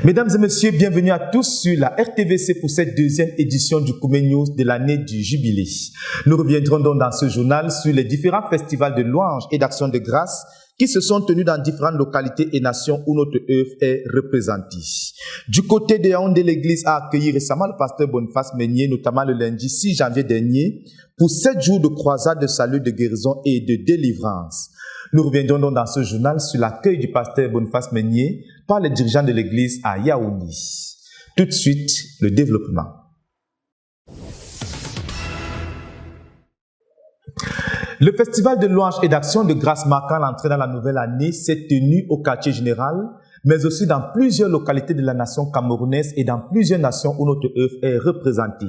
Mesdames et messieurs, bienvenue à tous sur la RTVC pour cette deuxième édition du Koumé News de l'année du Jubilé. Nous reviendrons donc dans ce journal sur les différents festivals de louanges et d'actions de grâce qui se sont tenus dans différentes localités et nations où notre œuvre est représentée. Du côté de Yaoundé, l'église a accueilli récemment le pasteur Boniface Meunier, notamment le lundi 6 janvier dernier, pour 7 jours de croisade de salut, de guérison et de délivrance. Nous reviendrons donc dans ce journal sur l'accueil du pasteur Boniface Meunier par les dirigeants de l'église à Yaoundé. Tout de suite, le développement. Le festival de louanges et d'actions de grâce marquant l'entrée dans la nouvelle année s'est tenu au quartier général, mais aussi dans plusieurs localités de la nation camerounaise et dans plusieurs nations où notre œuvre est représentée.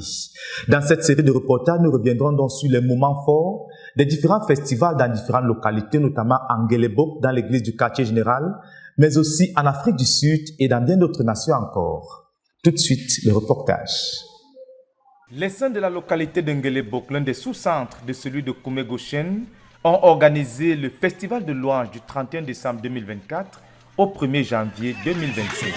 Dans cette série de reportages, nous reviendrons donc sur les moments forts des différents festivals dans différentes localités, notamment en Guelébok, dans l'église du quartier général, mais aussi en Afrique du Sud et dans bien d'autres nations encore. Tout de suite, le reportage. Les saints de la localité de Nguelébok, l'un des sous-centres de celui de Koumé-Goshen, ont organisé le festival de louanges du 31 décembre 2024 au 1er janvier 2025.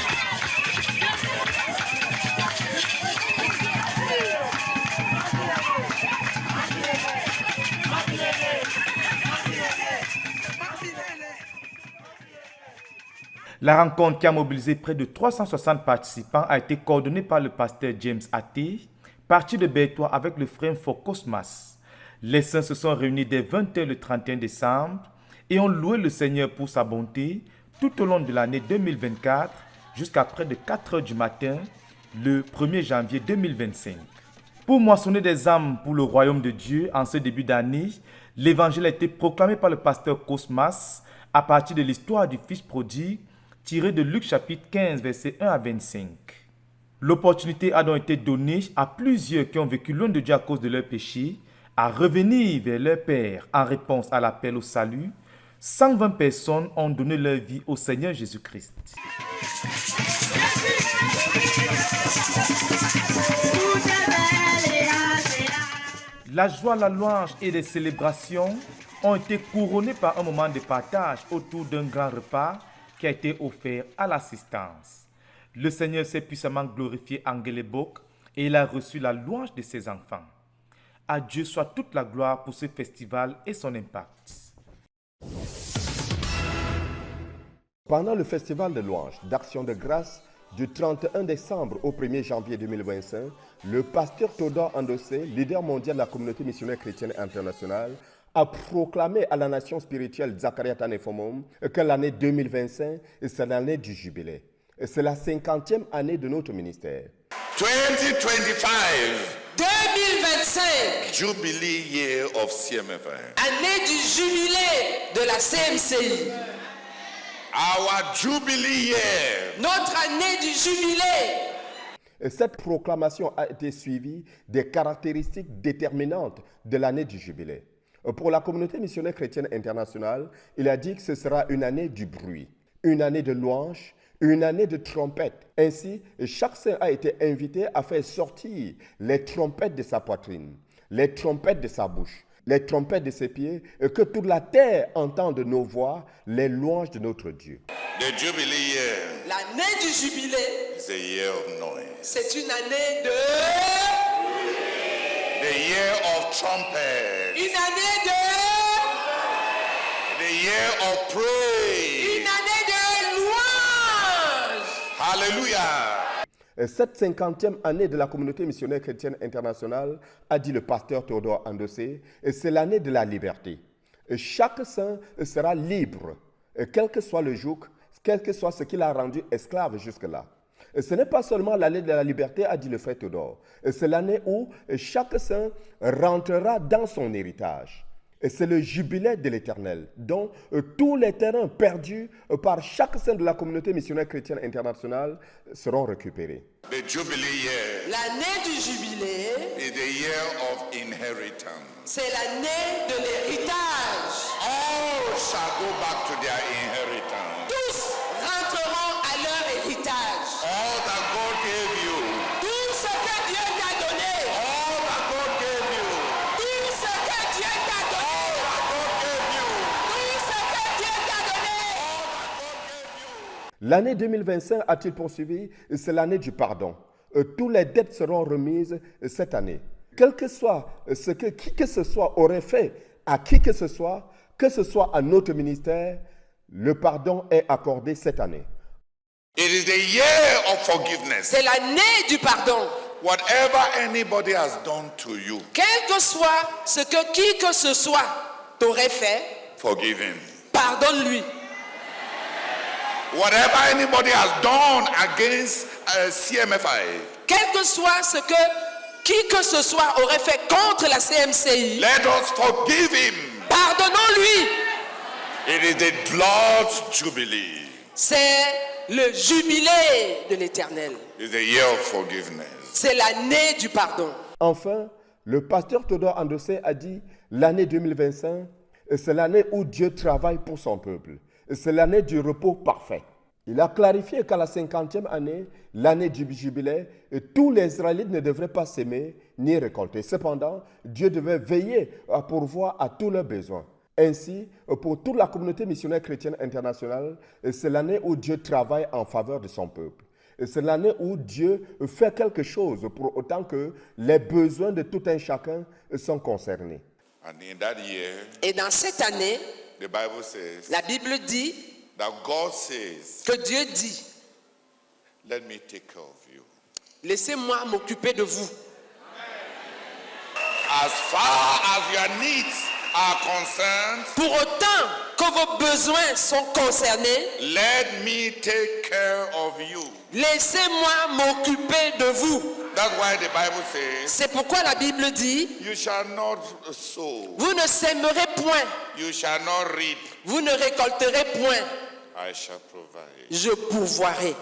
La rencontre qui a mobilisé près de 360 participants a été coordonnée par le pasteur James Até, parti de Bertois avec le frère Fokosmas. Les saints se sont réunis dès 20h le 31 décembre et ont loué le Seigneur pour sa bonté tout au long de l'année 2024 jusqu'à près de 4h du matin le 1er janvier 2025. Pour moissonner des âmes pour le royaume de Dieu en ce début d'année, l'évangile a été proclamé par le pasteur Cosmas à partir de l'histoire du fils prodigue tiré de Luc chapitre 15 versets 1 à 25. L'opportunité a donc été donnée à plusieurs qui ont vécu loin de Dieu à cause de leurs péchés à revenir vers leur Père en réponse à l'appel au salut. 120 personnes ont donné leur vie au Seigneur Jésus-Christ. La joie, la louange et les célébrations ont été couronnées par un moment de partage autour d'un grand repas qui a été offert à l'assistance. Le Seigneur s'est puissamment glorifié en Guelébok et il a reçu la louange de ses enfants. À Dieu soit toute la gloire pour ce festival et son impact. Pendant le festival de louanges d'Action de grâce du 31 décembre au 1er janvier 2025, le pasteur Théodore Andossé, leader mondial de la communauté missionnaire chrétienne internationale, a proclamé à la nation spirituelle Zachariah Tanefomom que l'année 2025 c'est l'année du jubilé. C'est la 50e année de notre ministère. 2025 Jubilee year of CMFI. année du jubilé de la CMCI. Our Jubilee year Notre année du jubilé. Et cette proclamation a été suivie des caractéristiques déterminantes de l'année du jubilé. Pour la communauté missionnaire chrétienne internationale, il a dit que ce sera une année du bruit, une année de louange, une année de trompettes. Ainsi, chaque saint a été invité à faire sortir les trompettes de sa poitrine, les trompettes de sa bouche, les trompettes de ses pieds, et que toute la terre entende nos voix, les louanges de notre Dieu. The Jubilee year L'année du jubilé, is a year of noise. c'est une année de... The year of trumpets. Une année de... The year of praise. Une année de louange. Hallelujah. Cette 50e année de la communauté missionnaire chrétienne internationale, a dit le pasteur Théodore Andossé, c'est l'année de la liberté. Chaque saint sera libre, quel que soit le joug, quel que soit ce qu'il a rendu esclave jusque-là. Ce n'est pas seulement l'année de la liberté, a dit le frère Théodore. C'est l'année où chaque saint rentrera dans son héritage. Et c'est le jubilé de l'Éternel, dont tous les terrains perdus par chaque saint de la communauté missionnaire chrétienne internationale seront récupérés. The Jubilee year L'année du jubilé, is the year of inheritance. c'est l'année de l'héritage. All shall go back to their inheritance. Tous rentreront à leur héritage. All that God gave you. Tout ce que Dieu t'a donné. All that God gave you. Tout ce que Dieu t'a donné. All that God gave you. Tout ce que Dieu t'a donné. All that God gave you. L'année 2025, a-t-il poursuivi, c'est l'année du pardon. Toutes les dettes seront remises cette année. Quel que soit ce que qui que ce soit aurait fait à qui que ce soit à notre ministère, le pardon est accordé cette année. It is the year of forgiveness. C'est l'année du pardon. Whatever anybody has done to you, Quel que soit ce que qui que ce soit t'aurait fait, forgive him. pardonne-lui. Whatever anybody has done against CMFI, Quel que soit ce que qui que ce soit aurait fait contre la CMCI, let us forgive him. pardonnons-lui. It is the Lord's Jubilee. C'est le jubilé de l'Éternel. It's the year of forgiveness. C'est l'année du pardon. Enfin, le pasteur Théodore Andossé a dit l'année 2025, c'est l'année où Dieu travaille pour son peuple. C'est l'année du repos parfait. Il a clarifié qu'à la 50e année, l'année du jubilé, tous les Israélites ne devraient pas s'aimer ni récolter. Cependant, Dieu devait veiller à pourvoir à tous leurs besoins. Ainsi, pour toute la communauté missionnaire chrétienne internationale, c'est l'année où Dieu travaille en faveur de son peuple. C'est l'année où Dieu fait quelque chose pour autant que les besoins de tout un chacun sont concernés. And in that year, Et dans cette année, the Bible says la Bible dit that God says, que Dieu dit, let me take care of you. laissez-moi m'occuper de vous. As far as your needs are concerned, Pour autant que vos besoins sont concernés, let me take care of you. laissez-moi m'occuper de vous. That's why the Bible says, C'est pourquoi la Bible dit, you shall not sow, vous ne sèmerez point, you shall not reap, vous ne récolterez point, I shall provide. je pourvoirai.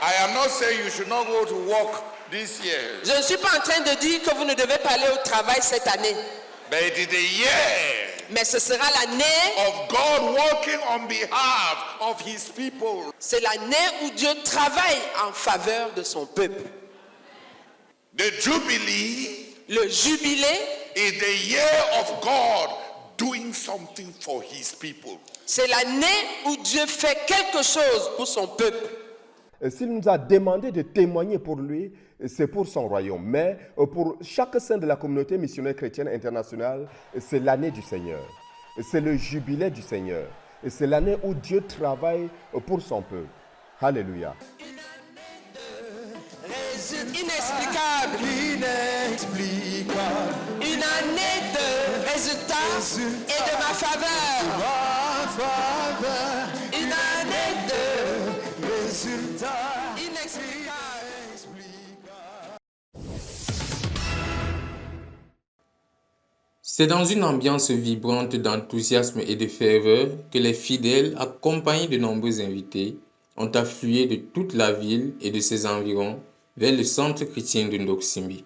I am not saying you should not go to work this year, Je ne suis pas en train de dire que vous ne devez pas aller au travail cette année, but it is the year mais ce sera l'année, of God working on behalf of his people. c'est l'année où Dieu travaille en faveur de son peuple. The Jubilee Le jubilé, is the year of God doing something for his people. c'est l'année où Dieu fait quelque chose pour son peuple. S'il nous a demandé de témoigner pour lui, c'est pour son royaume. Mais pour chaque saint de la communauté missionnaire chrétienne internationale, c'est l'année du Seigneur. C'est le jubilé du Seigneur. Et c'est l'année où Dieu travaille pour son peuple. Alléluia. Inexplicable. Une année de résultats et de ma faveur. Une année de résultats inexplicables. C'est dans une ambiance vibrante d'enthousiasme et de ferveur que les fidèles, accompagnés de nombreux invités, ont afflué de toute la ville et de ses environs vers le centre chrétien de Ndoksimbi.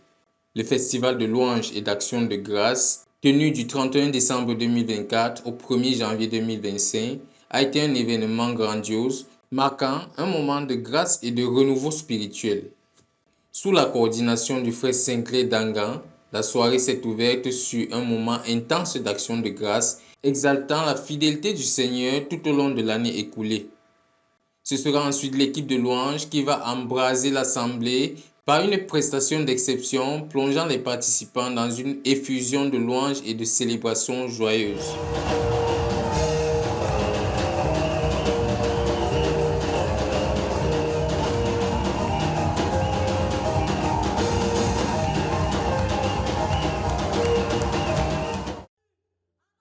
Le festival de louanges et d'action de grâce, tenu du 31 décembre 2024 au 1er janvier 2025, a été un événement grandiose, marquant un moment de grâce et de renouveau spirituel. Sous la coordination du frère Sinclair Dangan, la soirée s'est ouverte sur un moment intense d'action de grâce, exaltant la fidélité du Seigneur tout au long de l'année écoulée. Ce sera ensuite l'équipe de louanges qui va embraser l'assemblée par une prestation d'exception, plongeant les participants dans une effusion de louanges et de célébrations joyeuses.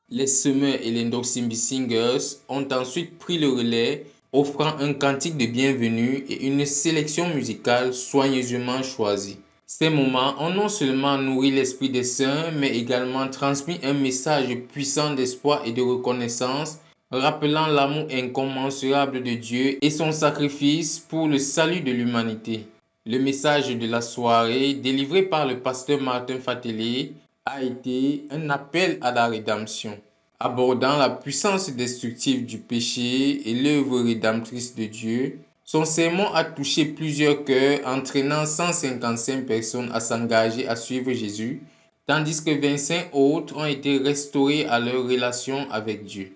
Les semeurs et les Ndoksimbi Singers ont ensuite pris le relais, offrant un cantique de bienvenue et une sélection musicale soigneusement choisie. Ces moments ont non seulement nourri l'esprit des saints, mais également transmis un message puissant d'espoir et de reconnaissance, rappelant l'amour incommensurable de Dieu et son sacrifice pour le salut de l'humanité. Le message de la soirée, délivré par le pasteur Martin Fatelé, a été un appel à la rédemption, abordant la puissance destructive du péché et l'œuvre rédemptrice de Dieu. Son sermon a touché plusieurs cœurs, entraînant 155 personnes à s'engager à suivre Jésus, tandis que 25 autres ont été restaurés à leur relation avec Dieu.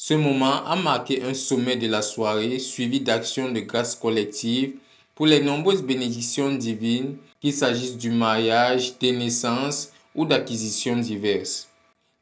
Ce moment a marqué un sommet de la soirée suivi d'actions de grâce collective pour les nombreuses bénédictions divines, qu'il s'agisse du mariage, des naissances ou d'acquisitions diverses.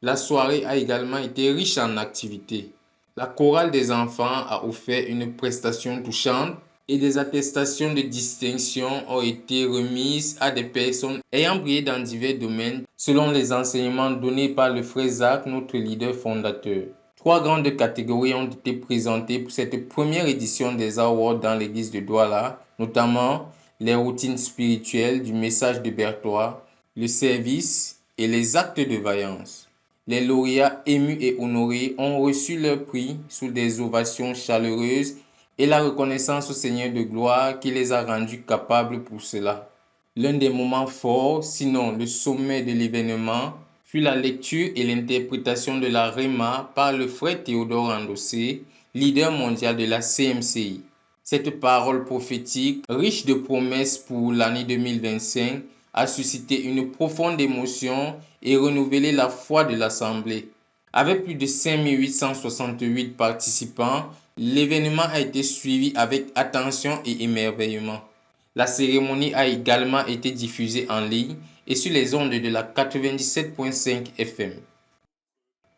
La soirée a également été riche en activités. La chorale des enfants a offert une prestation touchante et des attestations de distinction ont été remises à des personnes ayant brillé dans divers domaines selon les enseignements donnés par le frère Zach, notre leader fondateur. 3 grandes catégories ont été présentées pour cette première édition des Awards dans l'église de Douala, notamment les routines spirituelles du message de Berthois, le service et les actes de vaillance. Les lauréats émus et honorés ont reçu leur prix sous des ovations chaleureuses et la reconnaissance au Seigneur de gloire qui les a rendus capables pour cela. L'un des moments forts, sinon le sommet de l'événement, fut la lecture et l'interprétation de la Réma par le frère Théodore Andossé, leader mondial de la CMCI. Cette parole prophétique, riche de promesses pour l'année 2025, a suscité une profonde émotion et renouvelé la foi de l'Assemblée. Avec plus de 5868 participants, l'événement a été suivi avec attention et émerveillement. La cérémonie a également été diffusée en ligne et sur les ondes de la 97.5 FM.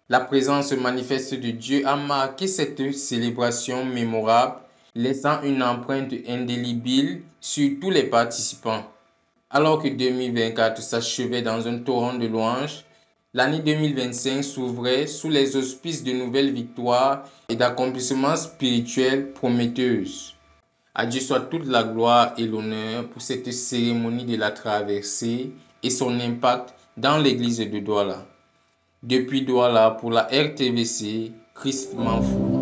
La présence manifeste de Dieu a marqué cette célébration mémorable, laissant une empreinte indélébile sur tous les participants. Alors que 2024 s'achevait dans un torrent de louanges, l'année 2025 s'ouvrait sous les auspices de nouvelles victoires et d'accomplissements spirituels prometteuses. À Dieu soit toute la gloire et l'honneur pour cette cérémonie de la traversée et son impact dans l'église de Douala. Depuis Douala pour la RTVC, Christ Manfou.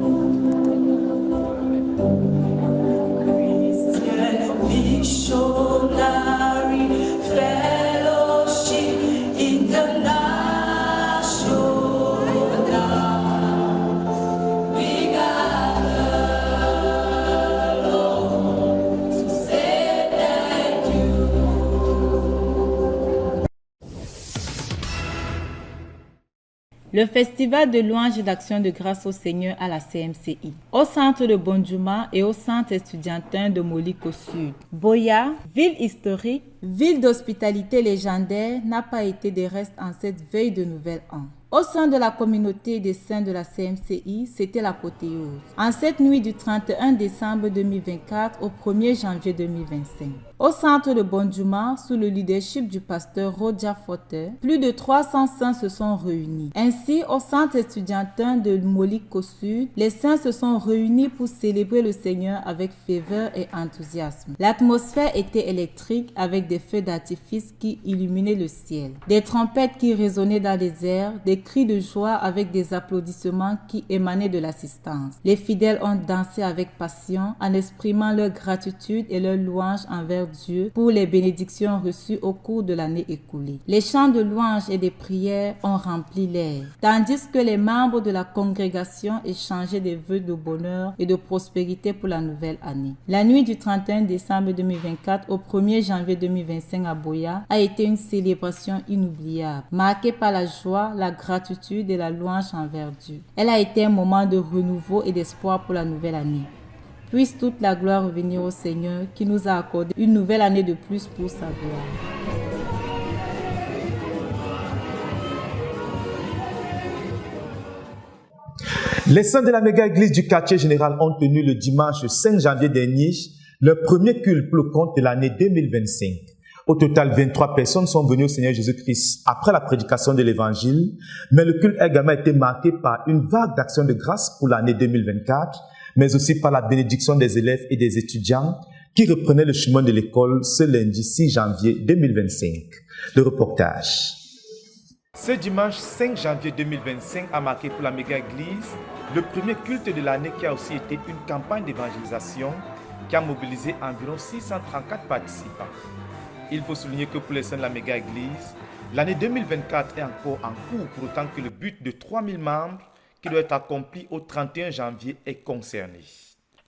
Le festival de louanges et d'action de grâce au Seigneur à la CMCI. Au centre de Bonjouma et au centre estudiantin de Moliko Sud. Boya, ville historique, ville d'hospitalité légendaire, n'a pas été de reste en cette veille de nouvel an. Au sein de la communauté des saints de la CMCI, c'était l'apothéose. En cette nuit du 31 décembre 2024 au 1er janvier 2025. Au centre de Bonjouma, sous le leadership du pasteur Roger Fotter, plus de 300 saints se sont réunis. Ainsi, au centre estudiantin de Moliko Sud, les saints se sont réunis pour célébrer le Seigneur avec ferveur et enthousiasme. L'atmosphère était électrique avec des feux d'artifice qui illuminaient le ciel, des trompettes qui résonnaient dans les airs, des cris de joie avec des applaudissements qui émanaient de l'assistance. Les fidèles ont dansé avec passion en exprimant leur gratitude et leur louange envers Dieu pour les bénédictions reçues au cours de l'année écoulée. Les chants de louange et de prières ont rempli l'air, tandis que les membres de la congrégation échangeaient des vœux de bonheur et de prospérité pour la nouvelle année. La nuit du 31 décembre 2024 au 1er janvier 2025 à Boya a été une célébration inoubliable, marquée par la joie, la gratitude et la louange envers Dieu. Elle a été un moment de renouveau et d'espoir pour la nouvelle année. Puisse toute la gloire revenir au Seigneur qui nous a accordé une nouvelle année de plus pour sa gloire. Les saints de la méga-église du quartier général ont tenu le dimanche 5 janvier dernier leur premier culte pour le compte de l'année 2025. Au total, 23 personnes sont venues au Seigneur Jésus-Christ après la prédication de l'Évangile, mais le culte a également été marqué par une vague d'action de grâce pour l'année 2024, mais aussi par la bénédiction des élèves et des étudiants qui reprenaient le chemin de l'école ce lundi 6 janvier 2025. Le reportage. Ce dimanche 5 janvier 2025 a marqué pour la méga-église le premier culte de l'année qui a aussi été une campagne d'évangélisation qui a mobilisé environ 634 participants. Il faut souligner que pour les saints de la méga-église, l'année 2024 est encore en cours pour autant que le but de 3000 membres qui doit être accompli au 31 janvier est concerné.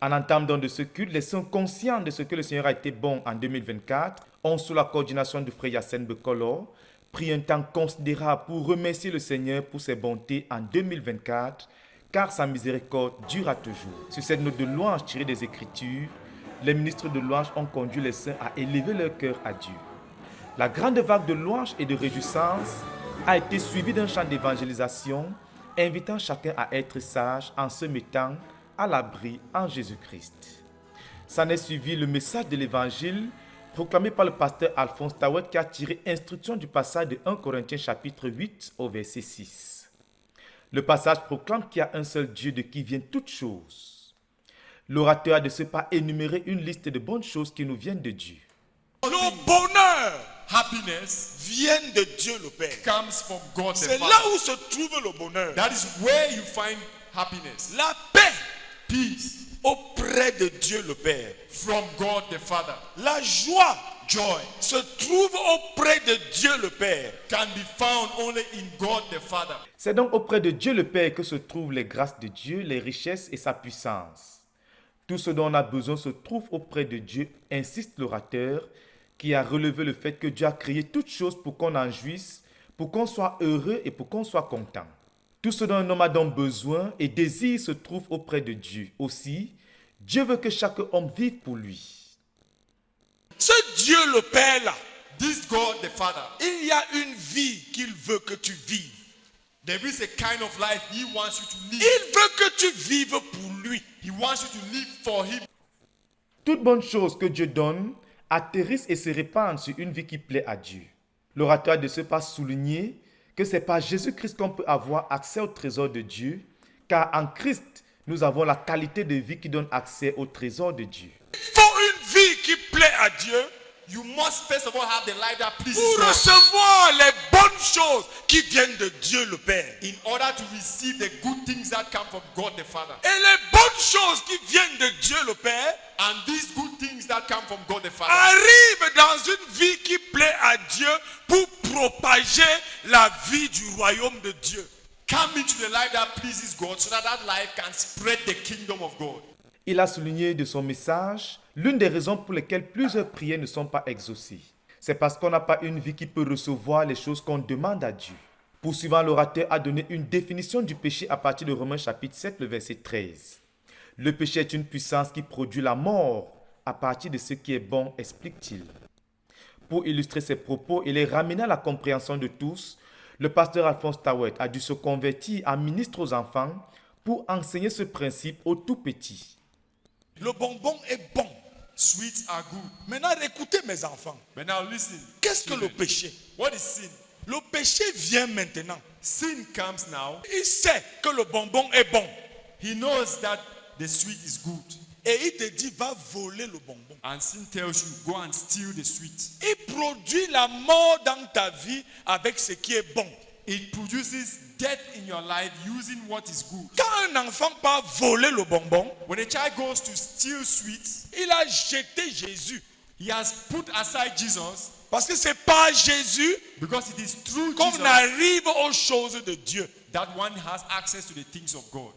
En entendant de ce culte, les saints conscients de ce que le Seigneur a été bon en 2024 ont, sous la coordination du frère Yassine Bekolo, pris un temps considérable pour remercier le Seigneur pour ses bontés en 2024, car sa miséricorde durera toujours. Sur cette note de louange tirée des Écritures, les ministres de louange ont conduit les saints à élever leur cœur à Dieu. La grande vague de louange et de réjouissance a été suivie d'un chant d'évangélisation, invitant chacun à être sage en se mettant à l'abri en Jésus-Christ. S'en est suivi le message de l'évangile proclamé par le pasteur Alphonse Tawet qui a tiré instruction du passage de 1 Corinthiens chapitre 8 au verset 6. Le passage proclame qu'il y a un seul Dieu de qui viennent toutes choses. L'orateur a de ce pas énuméré une liste de bonnes choses qui nous viennent de Dieu. Le bonheur happiness viennent de Dieu le Père. comes from God the C'est là Father. où se trouve le bonheur. That is where you find happiness. La paix Peace auprès de Dieu le Père. from God the Father. La joie Joy se trouve auprès de Dieu le Père. can be found only in God the Father. C'est donc auprès de Dieu le Père que se trouvent les grâces de Dieu, les richesses et sa puissance. Tout ce dont on a besoin se trouve auprès de Dieu, insiste l'orateur, qui a relevé le fait que Dieu a créé toutes choses pour qu'on en jouisse, pour qu'on soit heureux et pour qu'on soit content. Tout ce dont un homme a donc besoin et désire se trouve auprès de Dieu. Aussi, Dieu veut que chaque homme vive pour lui. Ce Dieu le Père là, This God the Father, il y a une vie qu'il veut que tu vives. there is a kind of life He wants you to live. Il veut que tu vives pour lui. He wants you to live for Him. Toute bonne chose que Dieu donne atterrissent et se répandent sur une vie qui plaît à Dieu. L'orateur a de ce pas souligné que c'est par Jésus-Christ qu'on peut avoir accès au trésor de Dieu, car en Christ, nous avons la qualité de vie qui donne accès au trésor de Dieu. Il faut une vie qui plaît à Dieu You must first of all have the life that pleases pour God recevoir les bonnes choses qui viennent de Dieu le Père. in order to receive the good things that come from God the Father. Et les bonnes choses qui viennent de Dieu le Père And these good things that come from God the Father arrivent dans une vie qui plaît à Dieu pour propager la vie du royaume de Dieu. come into the life that pleases God so that that life can spread the kingdom of God. Il a souligné de son message l'une des raisons pour lesquelles plusieurs prières ne sont pas exaucées. C'est parce qu'on n'a pas une vie qui peut recevoir les choses qu'on demande à Dieu. Poursuivant, l'orateur a donné une définition du péché à partir de Romains chapitre 7, le verset 13. Le péché est une puissance qui produit la mort à partir de ce qui est bon, explique-t-il. Pour illustrer ses propos et les ramener à la compréhension de tous, le pasteur Alphonse Tawet a dû se convertir en ministre aux enfants pour enseigner ce principe aux tout petits. Le bonbon est bon. Sweets are good. Maintenant, écoutez mes enfants. But now listen. Qu'est-ce que le children. péché? What is sin? Le péché vient maintenant. Sin comes now. Il sait que le bonbon est bon. He knows that the sweet is good. Et il te dit, va voler le bonbon. And sin tells you, go and steal the sweet. Il produit la mort dans ta vie avec ce qui est bon. It produces death in your life using what is good. Quand un enfant part voler le bonbon, When a child goes to steal sweets, il a jeté Jésus. he has put aside Jesus Parce que c'est par Jésus because it is through qu'on Jesus arrive aux choses de Dieu. that one has access to the things of God.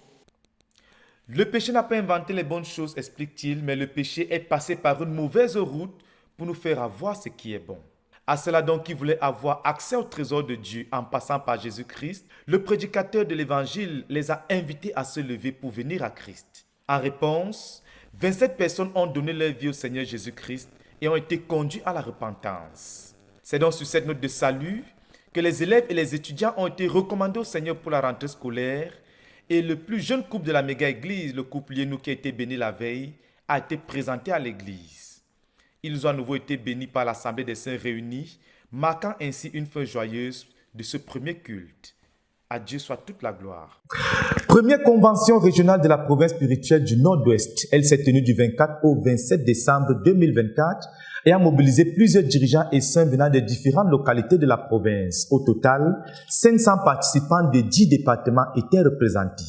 Le péché n'a pas inventé les bonnes choses, explique-t-il, mais le péché est passé par une mauvaise route pour nous faire avoir ce qui est bon. À cela donc qui voulait avoir accès au trésor de Dieu en passant par Jésus-Christ, le prédicateur de l'évangile les a invités à se lever pour venir à Christ. En réponse, 27 personnes ont donné leur vie au Seigneur Jésus-Christ et ont été conduits à la repentance. C'est donc sur cette note de salut que les élèves et les étudiants ont été recommandés au Seigneur pour la rentrée scolaire et le plus jeune couple de la méga-église, le couple Yenou qui a été béni la veille, a été présenté à l'église. Ils ont à nouveau été bénis par l'Assemblée des Saints réunis, marquant ainsi une fin joyeuse de ce premier culte. À Dieu soit toute la gloire. Première convention régionale de la province spirituelle du Nord-Ouest. Elle s'est tenue du 24 au 27 décembre 2024 et a mobilisé plusieurs dirigeants et saints venant de différentes localités de la province. Au total, 500 participants de 10 départements étaient représentés.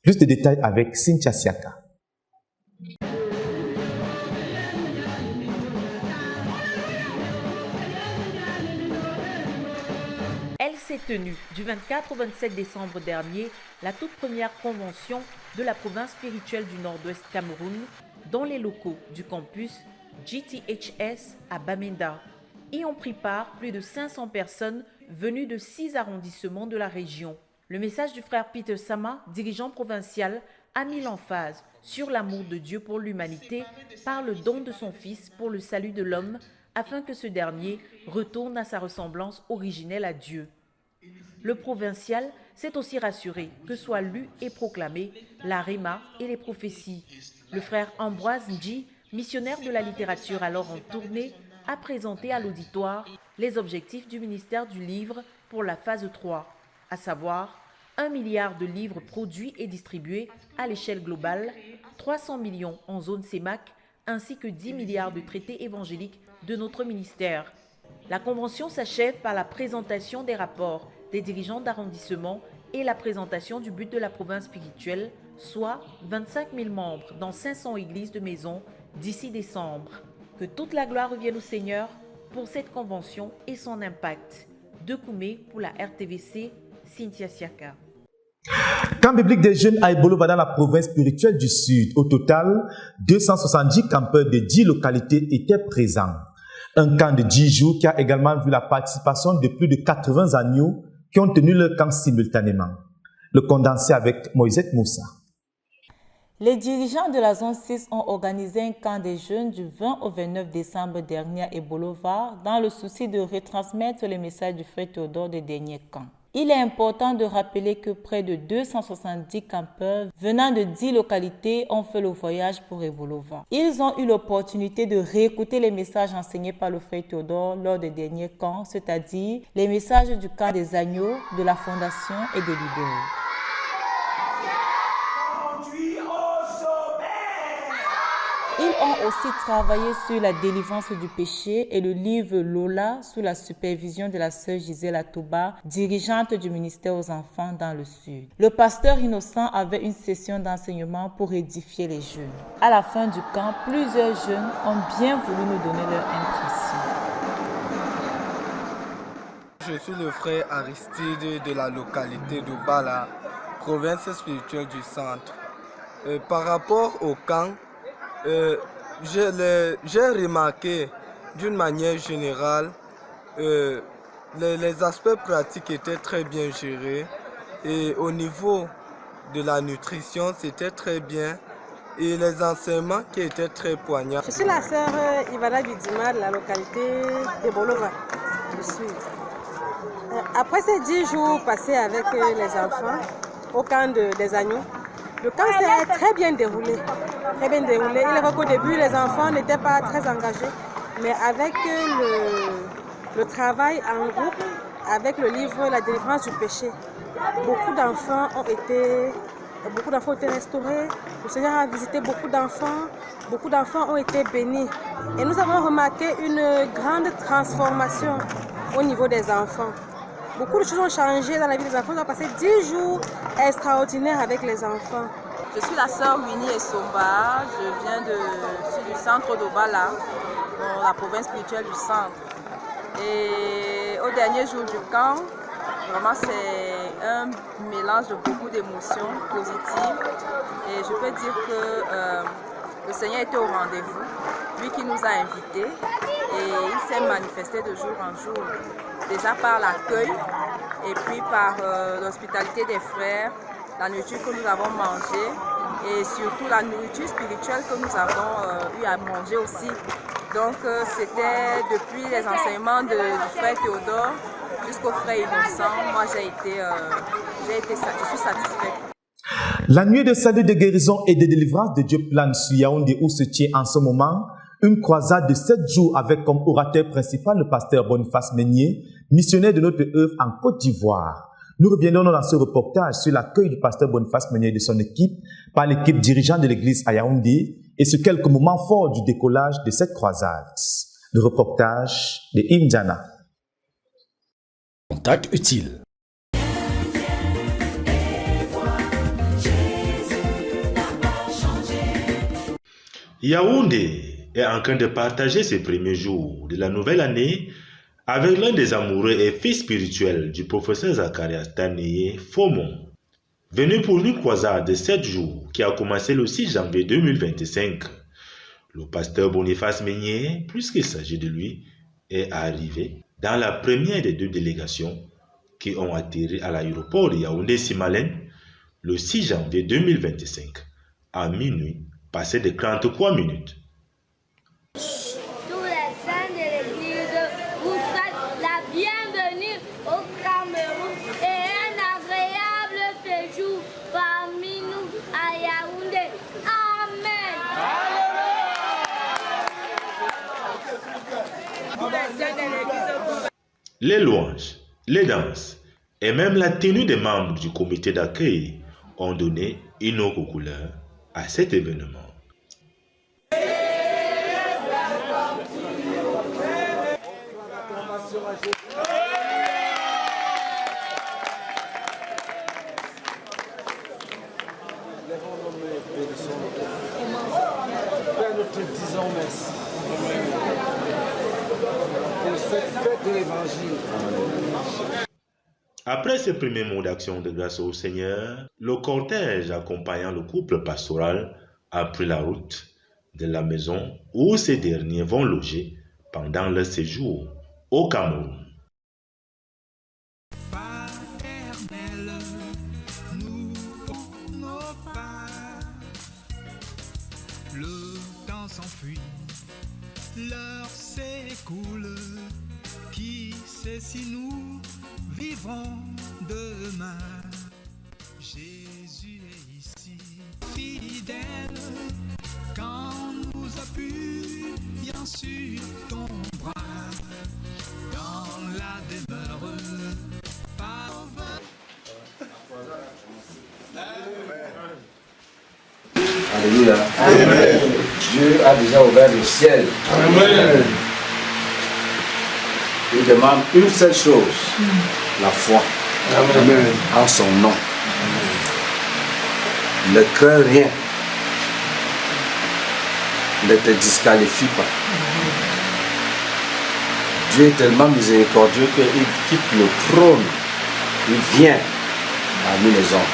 Plus de détails avec Cynthia Siaka. Elle s'est tenue du 24 au 27 décembre dernier, la toute première convention de la province spirituelle du Nord-Ouest Cameroun, dans les locaux du campus GTHS à Bamenda. Y ont pris part plus de 500 personnes venues de 6 arrondissements de la région. Le message du frère Peter Sama, dirigeant provincial, a mis l'emphase sur l'amour de Dieu pour l'humanité par le don de son Fils pour le salut de l'homme, afin que ce dernier retourne à sa ressemblance originelle à Dieu. Le provincial s'est aussi rassuré que soient lues et proclamées la Réma et les prophéties. Le frère Ambroise Ndji, missionnaire de la littérature alors en tournée, a présenté à l'auditoire les objectifs du ministère du livre pour la phase 3, à savoir 1 milliard de livres produits et distribués à l'échelle globale, 300 millions en zone CEMAC, ainsi que 10 milliards de traités évangéliques de notre ministère. La convention s'achève par la présentation des rapports des dirigeants d'arrondissement et la présentation du but de la province spirituelle, soit 25 000 membres dans 500 églises de maison d'ici décembre. Que toute la gloire revienne au Seigneur pour cette convention et son impact. De Koumé pour la RTVC, Cynthia Siaka. Camp biblique des jeunes à Ebolova dans la province spirituelle du Sud. Au total, 270 campeurs de 10 localités étaient présents. Un camp de 10 jours qui a également vu la participation de plus de 80 agneaux qui ont tenu leur camp simultanément. Le condensé avec Moïse Moussa. Les dirigeants de la zone 6 ont organisé un camp des jeunes du 20 au 29 décembre dernier à Ebolova dans le souci de retransmettre les messages du frère Théodore des derniers camps. Il est important de rappeler que près de 270 campeurs venant de 10 localités ont fait le voyage pour Ebolova. Ils ont eu l'opportunité de réécouter les messages enseignés par le frère Théodore lors des derniers camps, c'est-à-dire les messages du camp des agneaux, de la fondation et des leaders. Ils ont aussi travaillé sur la délivrance du péché et le livre Lola sous la supervision de la sœur Gisèle Atouba, dirigeante du ministère aux enfants dans le Sud. Le pasteur Innocent avait une session d'enseignement pour édifier les jeunes. À la fin du camp, plusieurs jeunes ont bien voulu nous donner leur impression. Je suis le frère Aristide de la localité de Bala, province spirituelle du centre. Par rapport au camp, j'ai remarqué d'une manière générale les aspects pratiques étaient très bien gérés et au niveau de la nutrition c'était très bien et les enseignements qui étaient très poignants. Je suis la sœur Ivana Bidima de la localité de Bolova du Sud. Après ces 10 jours passés avec les enfants au camp des agneaux, le camp s'est très bien déroulé. Il est vrai qu'au début, les enfants n'étaient pas très engagés, mais avec le travail en groupe, avec le livre La délivrance du péché, beaucoup d'enfants ont été restaurés. Le Seigneur a visité beaucoup d'enfants ont été bénis. Et nous avons remarqué une grande transformation au niveau des enfants. Beaucoup de choses ont changé dans la vie des enfants. On a passé 10 jours extraordinaires avec les enfants. Je suis la sœur Winnie Essomba, je suis du centre d'Obala, dans la province spirituelle du centre. Et au dernier jour du camp, vraiment c'est un mélange de beaucoup d'émotions positives. Et je peux dire que le Seigneur était au rendez-vous, lui qui nous a invités. Et il s'est manifesté de jour en jour, déjà par l'accueil et puis par l'hospitalité des frères, la nourriture que nous avons mangée et surtout la nourriture spirituelle que nous avons eu à manger aussi. Donc c'était depuis les enseignements du frère Théodore jusqu'au frère Innocent, moi je suis satisfaite. La nuit de salut, de guérison et de délivrance de Dieu plane sur Yaoundé où se tient en ce moment une croisade de 7 jours avec comme orateur principal le pasteur Boniface Meunier, missionnaire de notre œuvre en Côte d'Ivoire. Nous reviendrons dans ce reportage sur l'accueil du pasteur Boniface Meunier et de son équipe par l'équipe dirigeante de l'église à Yaoundé et sur quelques moments forts du décollage de cette croisade. Le reportage de Imdiana. Contact utile. Yaoundé est en train de partager ses premiers jours de la nouvelle année avec l'un des amoureux et fils spirituels du professeur Zacharias Taneye Fomon. Venu pour une croisade de 7 jours qui a commencé le 6 janvier 2025, le pasteur Boniface Meunier, puisqu'il s'agit de lui, est arrivé dans la première des 2 délégations qui ont atterri à l'aéroport de Yaoundé-Simalène le 6 janvier 2025 à minuit, passé de 33 minutes. Tous les saints de l'Église vous souhaitent la bienvenue au Cameroun et un agréable séjour parmi nous à Yaoundé. Amen. Les louanges, les danses et même la tenue des membres du comité d'accueil ont donné une autre couleur à cet événement. Père, nous te disons merci pour cette fête de l'évangile. Après ce premier mot d'action de grâce au Seigneur, le cortège accompagnant le couple pastoral a pris la route de la maison où ces derniers vont loger pendant leur séjour au Cameroun. Le temps s'enfuit, l'heure s'écoule. Qui sait si nous vivrons demain? Jésus est ici, fidèle, quand nous appuyons sur ton bras, dans la demeure parvint. Alléluia. Amen. Dieu a déjà ouvert le ciel. Amen. Il demande une seule chose, la foi. Amen. En son nom. Ne crains rien. Ne te disqualifie pas. Dieu est tellement miséricordieux qu'il quitte le trône. Il vient parmi les hommes.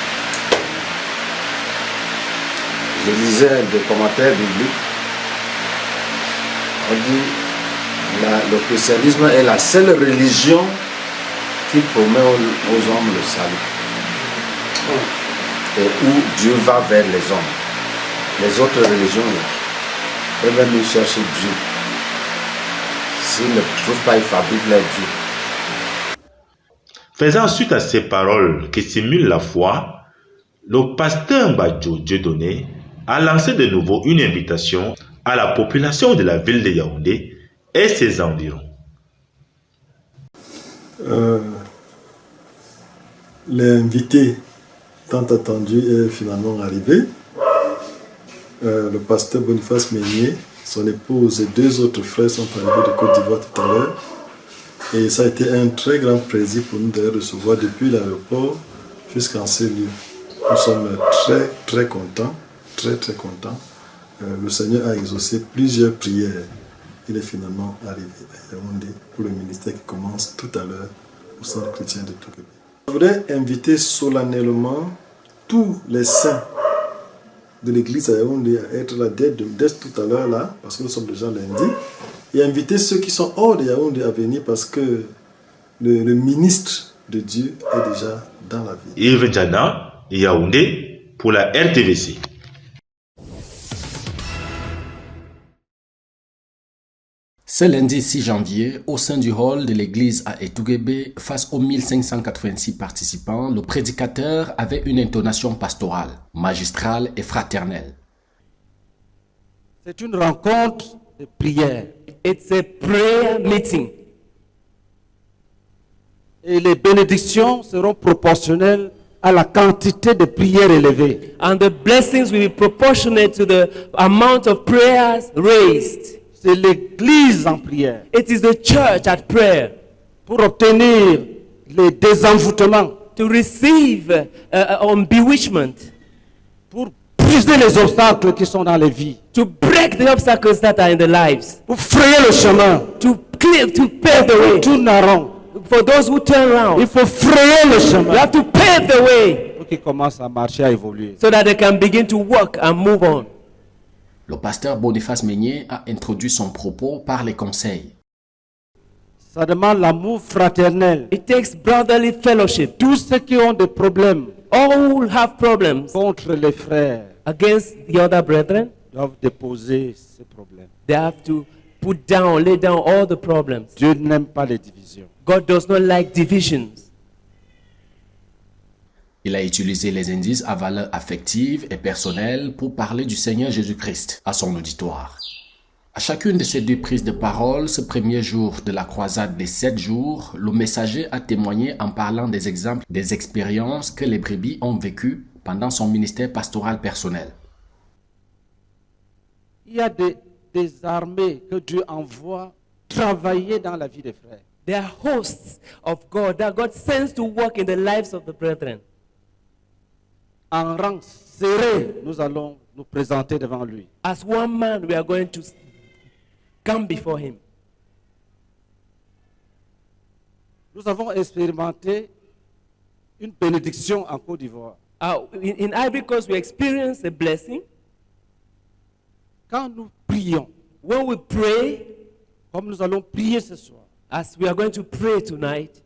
Je lisais des commentaires bibliques. On dit le christianisme est la seule religion qui promet aux hommes le salut. Et où Dieu va vers les hommes. Les autres religions, elles-mêmes cherchent Dieu. S'ils ne trouvent pas, ils fabriquent leur Dieu. Faisant suite à ces paroles qui simulent la foi, le pasteur Mbadjo Dieudonné a lancé de nouveau une invitation à la population de la ville de Yaoundé et ses environs. L'invité tant attendu est finalement arrivé. Le pasteur Boniface Meignier, son épouse et deux autres frères sont arrivés de Côte d'Ivoire tout à l'heure. Et ça a été un très grand plaisir pour nous de les recevoir depuis l'aéroport jusqu'en ces lieux. Nous sommes très très contents. Très très content. Le Seigneur a exaucé plusieurs prières. Il est finalement arrivé à Yaoundé pour le ministère qui commence tout à l'heure au centre chrétien de Touquébé. Je voudrais inviter solennellement tous les saints de l'église à Yaoundé à être là dès tout à l'heure là, parce que nous sommes déjà lundi, et inviter ceux qui sont hors de Yaoundé à venir parce que le ministre de Dieu est déjà dans la ville. Yves Djana, Yaoundé pour la RTVC. Ce lundi 6 janvier, au sein du hall de l'église à Etouguébé, face aux 1586 participants, le prédicateur avait une intonation pastorale, magistrale et fraternelle. C'est une rencontre de prière. It's a prayer meeting. Et les bénédictions seront proportionnelles à la quantité de prières élevées. And the blessings will be proportionate to the amount of prayers raised. C'est l'église en prière. It is the church at prayer. Pour obtenir les désenvoûtements. To receive bewitchment. Pour briser les obstacles qui sont dans les vies. To break the obstacles that are in the lives. Pour frayer le chemin. To pave the way. Tourne en rond. For those who turn around. Il faut frayer le chemin. You have to pave the way. Pour qu'ils commencent à marcher, à évoluer. So that they can begin to walk and move on. Le pasteur Boniface Meignier a introduit son propos par les conseils. Ça demande l'amour fraternel. It takes brotherly fellowship. Tous ceux qui ont des problèmes All who have problems contre les frères against the other brethren, doivent déposer ces problèmes. they have to lay down all the problems. Dieu n'aime pas les divisions. God does not like divisions. Il a utilisé les indices à valeur affective et personnelle pour parler du Seigneur Jésus-Christ à son auditoire. À chacune de ces deux prises de parole, ce premier jour de la croisade des 7 jours, le messager a témoigné en parlant des exemples, des expériences que les brebis ont vécues pendant son ministère pastoral personnel. Il y a des armées que Dieu envoie travailler dans la vie des frères. There are hosts of God that God sends to work in the lives of the brethren. En rang serré, nous allons nous présenter devant lui. As one man, we are going to come before him. Nous avons expérimenté une bénédiction en Côte d'Ivoire. In Ivory Coast, we experience a blessing. Quand nous prions, when we pray, comme nous allons prier ce soir, as we are going to pray tonight,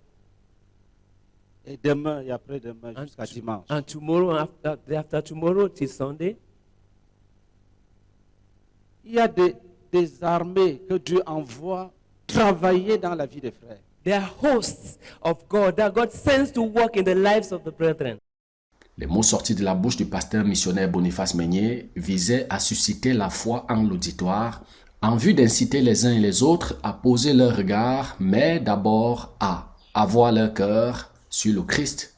et demain et après-demain jusqu'à dimanche, and tomorrow, after tomorrow till Sunday, il y a des armées que Dieu envoie travailler dans la vie des frères. There are hosts of God that God sends to work in the lives of the brethren. Les mots sortis de la bouche du pasteur missionnaire Boniface Meignet visaient à susciter la foi en l'auditoire, en vue d'inciter les uns et les autres à poser leur regard, mais d'abord à avoir leur cœur sur le Christ,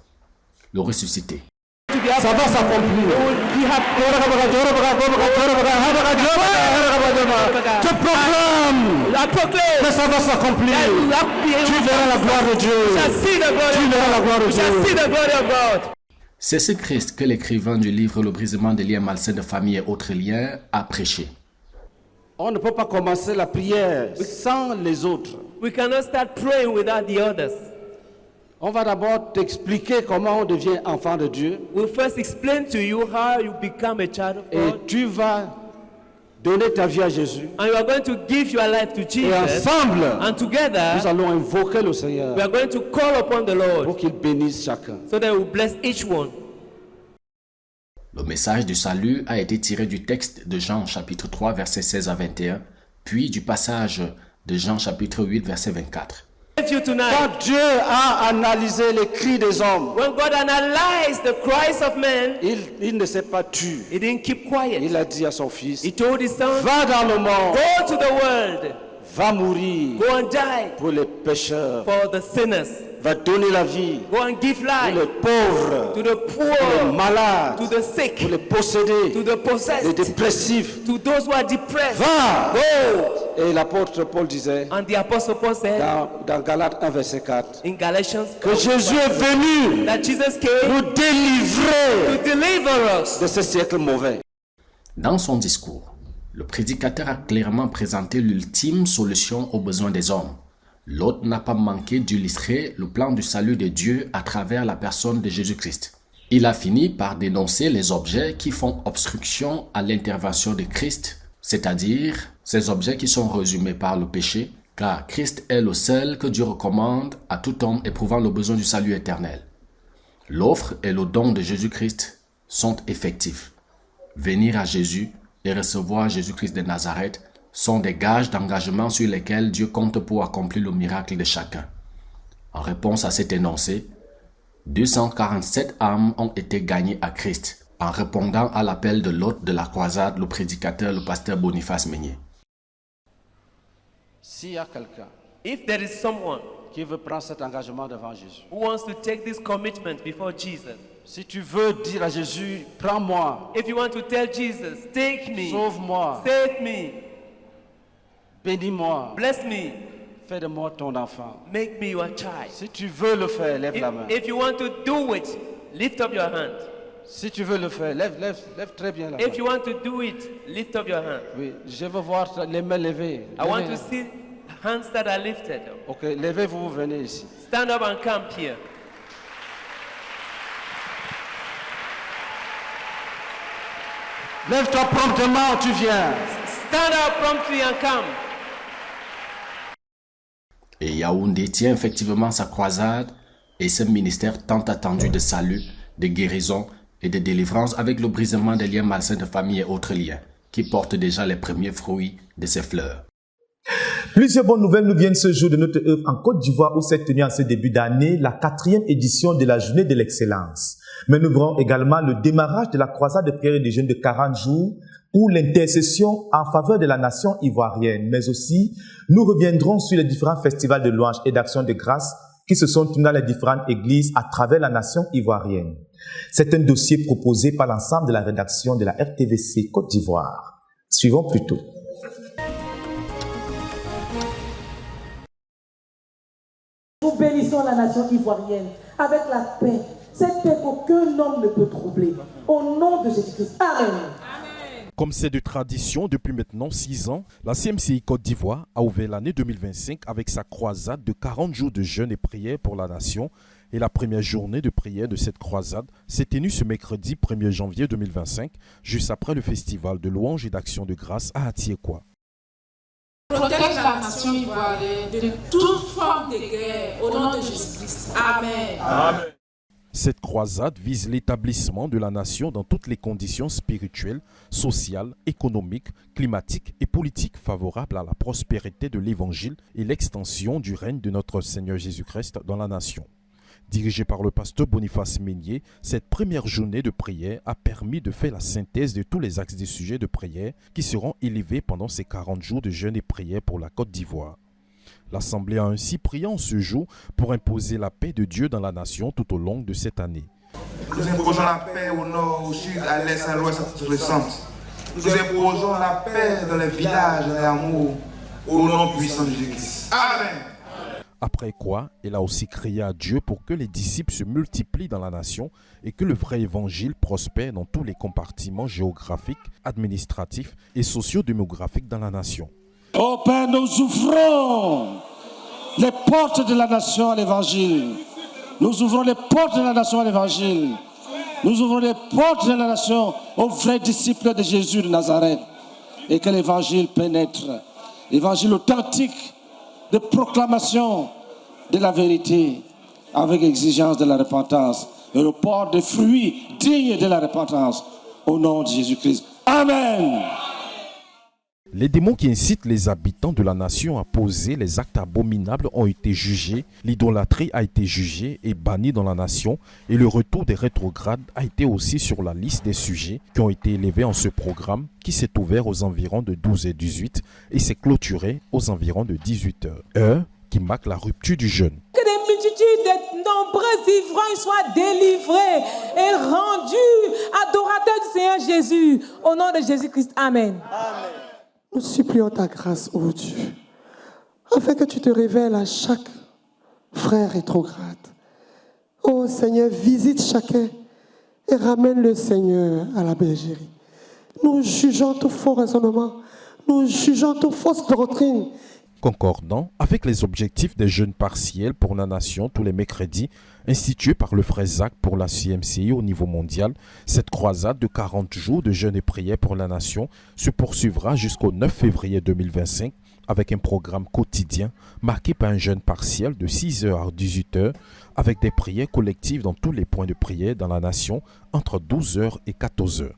le ressuscité. Ça va s'accomplir. Je proclame que ça va s'accomplir. Tu verras la gloire de Dieu. Tu verras la gloire de Dieu. C'est ce Christ que l'écrivain du livre Le brisement des liens malsains de famille et autres liens a prêché. On ne peut pas commencer la prière sans les autres. We cannot start praying without the others. On va d'abord t'expliquer comment on devient enfant de Dieu. We'll first explain to you how you become a child of God. Et tu vas donner ta vie à Jésus. And you are going to give your life to Jesus. Et ensemble, and together, nous allons invoquer le Seigneur. We are going to call upon the Lord. Pour qu'il bénisse chacun. So that we bless each one. Le message du salut a été tiré du texte de Jean chapitre 3 versets 16 à 21, puis du passage de Jean chapitre 8 verset 24. Quand Dieu a analysé les cris des hommes, when God analyzed the cries of men, il ne s'est pas tu. He didn't keep quiet. Il a dit à son fils, He told his son, va dans le monde, go to the world, va mourir go and die pour les pécheurs, for the sinners, va donner la vie go and give life pour les pauvres, to the poor, pour les malades, to the sick, pour les possédés, to the possessed, les dépressifs. to those who are depressed. Va! Go! Et l'apôtre Paul disait And the apostle Paul said, dans Galates 1 verset 4, in Galatians, que Jésus est venu that Jesus came nous délivrer to deliver us de ce siècle mauvais. Dans son discours, le prédicateur a clairement présenté l'ultime solution aux besoins des hommes. L'autre n'a pas manqué d'illustrer le plan du salut de Dieu à travers la personne de Jésus-Christ. Il a fini par dénoncer les objets qui font obstruction à l'intervention de Christ, c'est-à-dire ces objets qui sont résumés par le péché, car Christ est le seul que Dieu recommande à tout homme éprouvant le besoin du salut éternel. L'offre et le don de Jésus-Christ sont effectifs. Venir à Jésus et recevoir Jésus-Christ de Nazareth sont des gages d'engagement sur lesquels Dieu compte pour accomplir le miracle de chacun. En réponse à cet énoncé, 247 âmes ont été gagnées à Christ en répondant à l'appel de l'hôte de la croisade, le prédicateur, le pasteur Boniface Meignet. S'il y a quelqu'un if there is someone qui veut prendre cet engagement devant Jésus, who wants to take this commitment before Jesus, si tu veux dire à Jésus, prends-moi, if you want to tell Jesus, take me, sauve-moi, save me, bénis-moi, bless me, fais de moi ton enfant. make me your child. Si tu veux le faire, lève la main. If you want to do it, lift up your hand. Si tu veux le faire, lève très bien la main. If you want to do it, lift up your hand. Oui, je veux voir les mains levées. I want to see hands that are lifted. Ok, levez-vous, vous venez ici. Stand up and come here. Lève-toi promptement, tu viens. Stand up promptly and come. Et Yaoundé tient effectivement sa croisade et ce ministère tant attendu de salut, de guérison et de délivrance avec le brisement des liens malsains de famille et autres liens qui portent déjà les premiers fruits de ses fleurs. Plusieurs bonnes nouvelles nous viennent ce jour de notre œuvre en Côte d'Ivoire où s'est tenue en ce début d'année la 4e édition de la Journée de l'Excellence. Mais nous verrons également le démarrage de la croisade de prière et de jeûne de 40 jours ou l'intercession en faveur de la nation ivoirienne. Mais aussi, nous reviendrons sur les différents festivals de louanges et d'action de grâce qui se sont tenus dans les différentes églises à travers la nation ivoirienne. C'est un dossier proposé par l'ensemble de la rédaction de la RTVC Côte d'Ivoire. Suivons plutôt. Nous bénissons la nation ivoirienne avec la paix, cette paix qu'aucun homme ne peut troubler. Au nom de Jésus-Christ. Amen. Comme c'est de tradition depuis maintenant 6 ans, la CMCI Côte d'Ivoire a ouvert l'année 2025 avec sa croisade de 40 jours de jeûne et prière pour la nation. Et la première journée de prière de cette croisade s'est tenue ce mercredi 1er janvier 2025, juste après le festival de louanges et d'action de grâce à Atiekwa. Protège la nation ivoirienne de toute forme de guerre au nom de Jésus-Christ. Amen. Amen. Cette croisade vise l'établissement de la nation dans toutes les conditions spirituelles, sociales, économiques, climatiques et politiques favorables à la prospérité de l'Évangile et l'extension du règne de notre Seigneur Jésus-Christ dans la nation. Dirigée par le pasteur Boniface Meignier, cette première journée de prière a permis de faire la synthèse de tous les axes des sujets de prière qui seront élevés pendant ces 40 jours de jeûne et prière pour la Côte d'Ivoire. L'Assemblée a ainsi prié en ce jour pour imposer la paix de Dieu dans la nation tout au long de cette année. Nous imposons la paix au nord, au sud, à l'est, à l'ouest, à tous les sens. Nous imposons la paix dans les villages, dans les hameaux, au nom puissant de Jésus-Christ. Amen. Après quoi, elle a aussi crié à Dieu pour que les disciples se multiplient dans la nation et que le vrai évangile prospère dans tous les compartiments géographiques, administratifs et socio-démographiques dans la nation. Ô Père, nous ouvrons les portes de la nation à l'évangile. Nous ouvrons les portes de la nation à l'évangile. Nous ouvrons les portes de la nation aux vrais disciples de Jésus de Nazareth. Et que l'évangile pénètre. L'évangile authentique de proclamation de la vérité avec exigence de la repentance et le port des fruits dignes de la repentance au nom de Jésus-Christ. Amen. Les démons qui incitent les habitants de la nation à poser les actes abominables ont été jugés, l'idolâtrie a été jugée et bannie dans la nation et le retour des rétrogrades a été aussi sur la liste des sujets qui ont été élevés en ce programme qui s'est ouvert aux environs de 12h18 et s'est clôturé aux environs de 18h, heure qui marque la rupture du jeûne. Que des multitudes de nombreux ivrognes soient délivrés et rendus adorateurs du Seigneur Jésus. Au nom de Jésus-Christ, Amen. Amen. Nous supplions ta grâce, ô Dieu, afin que tu te révèles à chaque frère rétrograde. Ô Seigneur, visite chacun et ramène le Seigneur à la bergerie. Nous jugeons tout faux raisonnement, nous jugeons toute fausse doctrine. Concordant avec les objectifs des jeûnes partiels pour la nation tous les mercredis, institués par le frère Zach pour la CMCI au niveau mondial, cette croisade de 40 jours de jeûne et prière pour la nation se poursuivra jusqu'au 9 février 2025 avec un programme quotidien marqué par un jeûne partiel de 6h à 18h avec des prières collectives dans tous les points de prière dans la nation entre 12h et 14h.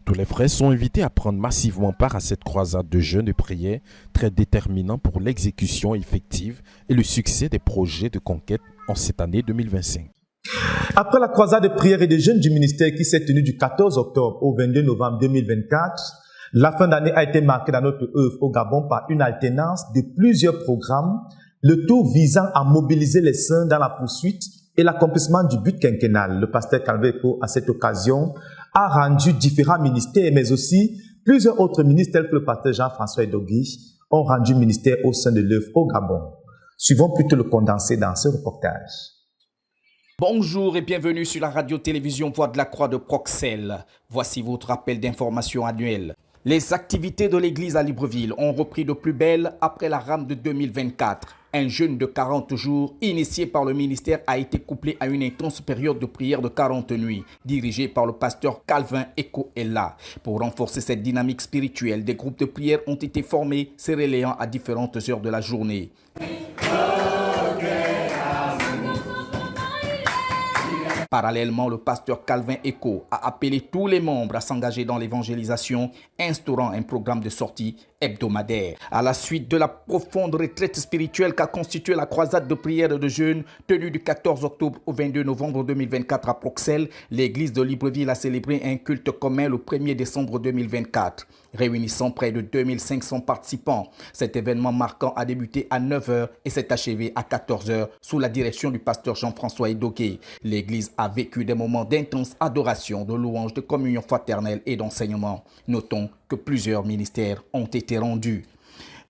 Tous les frères sont invités à prendre massivement part à cette croisade de jeûne et prière très déterminant pour l'exécution effective et le succès des projets de conquête en cette année 2025. Après la croisade de prière et de jeûne du ministère qui s'est tenue du 14 octobre au 22 novembre 2024, la fin d'année a été marquée dans notre œuvre au Gabon par une alternance de plusieurs programmes, le tout visant à mobiliser les saints dans la poursuite et l'accomplissement du but quinquennal. Le pasteur Calveco, à cette occasion, a rendu différents ministères, mais aussi plusieurs autres ministres tels que le pasteur Jean-François Edogui ont rendu ministère au sein de l'œuvre au Gabon. Suivons plutôt le condensé dans ce reportage. Bonjour et bienvenue sur la radio-télévision Voix de la Croix de Proxel. Voici votre rappel d'information annuel. Les activités de l'église à Libreville ont repris de plus belle après la rame de 2024. Un jeûne de 40 jours initié par le ministère a été couplé à une intense période de prière de 40 nuits, dirigée par le pasteur Calvin Eko-Ella. Pour renforcer cette dynamique spirituelle, des groupes de prière ont été formés, se relayant à différentes heures de la journée. Parallèlement, le pasteur Calvin Eco a appelé tous les membres à s'engager dans l'évangélisation, instaurant un programme de sortie hebdomadaire. À la suite de la profonde retraite spirituelle qu'a constituée la croisade de prière et de jeûne tenue du 14 octobre au 22 novembre 2024 à Proxelles, l'église de Libreville a célébré un culte commun le 1er décembre 2024, réunissant près de 2500 participants. Cet événement marquant a débuté à 9h et s'est achevé à 14h sous la direction du pasteur Jean-François Edogué. L'église a vécu des moments d'intense adoration, de louange, de communion fraternelle et d'enseignement. Notons que plusieurs ministères ont été rendus.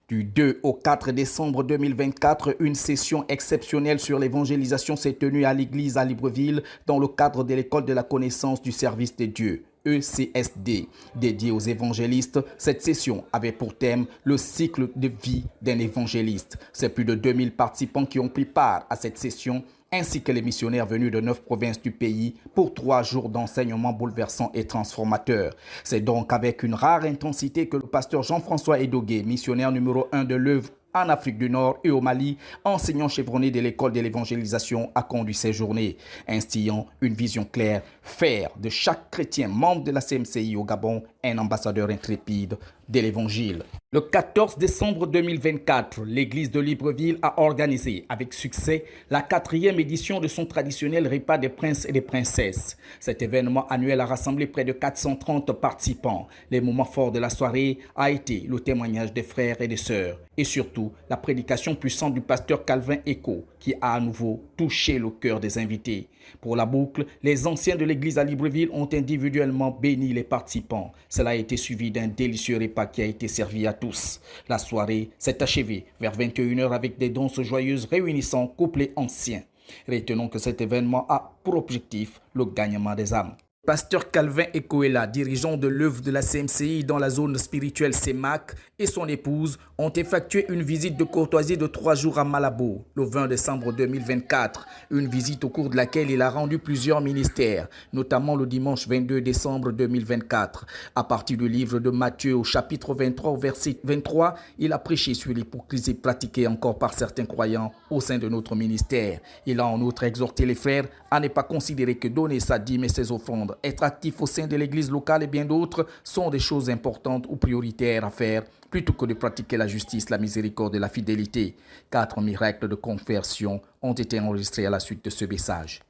Du 2 au 4 décembre 2024, une session exceptionnelle sur l'évangélisation s'est tenue à l'église à Libreville dans le cadre de l'école de la connaissance du service de Dieu, ECSD. Dédiée aux évangélistes, cette session avait pour thème le cycle de vie d'un évangéliste. C'est plus de 2000 participants qui ont pris part à cette session, ainsi que les missionnaires venus de 9 provinces du pays pour 3 jours d'enseignement bouleversant et transformateur. C'est donc avec une rare intensité que le pasteur Jean-François Edogué, missionnaire numéro 1 de l'œuvre en Afrique du Nord et au Mali, enseignant chevronné de l'école de l'évangélisation, a conduit ces journées, instillant une vision claire, faire de chaque chrétien membre de la CMCI au Gabon un ambassadeur intrépide de l'évangile. Le 14 décembre 2024, l'église de Libreville a organisé avec succès la 4e édition de son traditionnel repas des princes et des princesses. Cet événement annuel a rassemblé près de 430 participants. Les moments forts de la soirée a été le témoignage des frères et des sœurs et surtout la prédication puissante du pasteur Calvin Eco qui a à nouveau touché le cœur des invités. Pour la boucle, les anciens de l'église à Libreville ont individuellement béni les participants. Cela a été suivi d'un délicieux repas qui a été servi à tous. La soirée s'est achevée vers 21h avec des danses joyeuses réunissant couplets anciens. Retenons que cet événement a pour objectif le gagnement des âmes. Pasteur Calvin Ekoela, dirigeant de l'œuvre de la CMCI dans la zone spirituelle CEMAC, et son épouse ont effectué une visite de courtoisie de 3 jours à Malabo, le 20 décembre 2024. Une visite au cours de laquelle il a rendu plusieurs ministères, notamment le dimanche 22 décembre 2024. À partir du livre de Matthieu au chapitre 23 au verset 23, il a prêché sur l'hypocrisie pratiquée encore par certains croyants au sein de notre ministère. Il a en outre exhorté les frères à ne pas considérer que donner sa dîme et ses offrandes, être actif au sein de l'église locale et bien d'autres sont des choses importantes ou prioritaires à faire plutôt que de pratiquer la justice, la miséricorde et la fidélité. 4 miracles de conversion ont été enregistrés à la suite de ce message.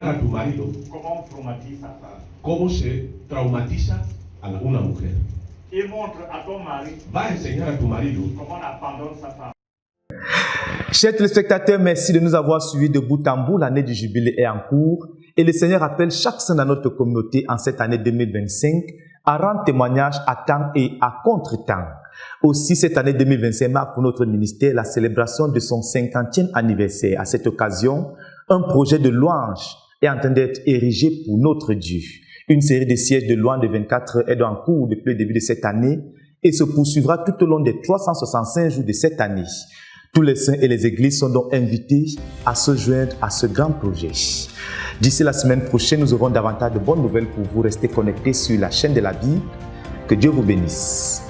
A tu marido, cómo se traumatiza a una mujer. Et montre à ton mari Va a enseñar a tu marido comment on abandonne sa femme. Chers téléspectateurs, merci de nous avoir suivis de bout en bout. L'année du jubilé est en cours et le Seigneur appelle chaque saint dans notre communauté en cette année 2025 à rendre témoignage à temps et à contre-temps. Aussi, cette année 2025 marque pour notre ministère la célébration de son 50e anniversaire. À cette occasion, un projet de louange est en train d'être érigé pour notre Dieu. Une série de sièges de louange de 24 heures est en cours depuis le début de cette année et se poursuivra tout au long des 365 jours de cette année. Tous les saints et les églises sont donc invités à se joindre à ce grand projet. D'ici la semaine prochaine, nous aurons davantage de bonnes nouvelles pour vous. Rester connectés sur la chaîne de la Bible. Que Dieu vous bénisse.